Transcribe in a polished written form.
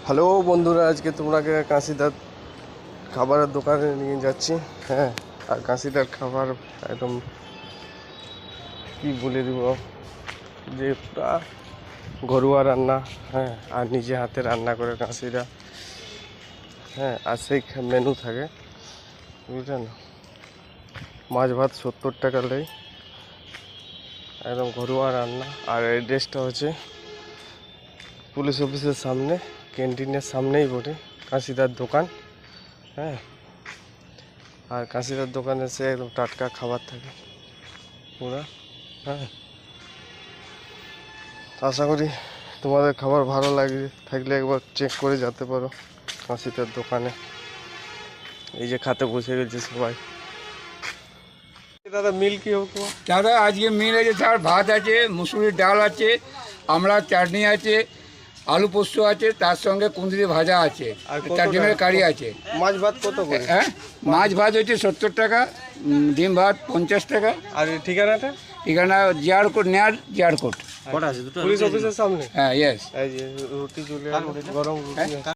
Hello বন্ধুরা, আজকে তোমাকে কাশিদার খাবারের দোকানে নিয়ে যাচ্ছি। হ্যাঁ, আর কাশিদার খাবার একদম কি বলে দিব, যে পুরা ঘরোয়া রান্না। হ্যাঁ, আর নিজে হাতে রান্না করে কাশিরা। হ্যাঁ, আর সেই মেনু থাকে, বুঝলেন। মাছ ভাত 70 টাকা লেই, একদম ঘরোয়া রান্না। আর অ্যাড্রেসটা হচ্ছে পুলিশ অফিসের সামনে, ক্যান্টিনের সামনেই বটে কাশিদার দোকান। হ্যাঁ, আর কাশিদার দোকানে সে একদম টাটকা খাবার থাকে পুরা। হ্যাঁ, আশা করি তোমাদের খাবার ভালো লাগে থাকলে একবার চেক করে যেতে পারো কাশিদার দোকানে। এই যে খাতে বসে গেছে সবাই। দাদা মিল কি হোক? দাদা আজকে মিল আছে, স্যার ভাত আছে, মুসুরির ডাল আছে, আমড়ার চাটনি আছে, আলু পোস্ত আছে, তার সঙ্গে কুঁদরি ভাজা আছে, আর কত চাটনির টাকা? কারি আছে। মাছ ভাত কত করে? হ্যাঁ, মাছ ভাত হচ্ছে 70 টাকা, ডিম ভাত 50 টাকা। আর এই ঠিকানাটা? এখানে জিয়ার কোট নেয়ার জিয়ার কোট। পুলিশ অফিসের সামনে। হ্যাঁ, ইয়েস। এই যে রুটি চলে গরম রুটি।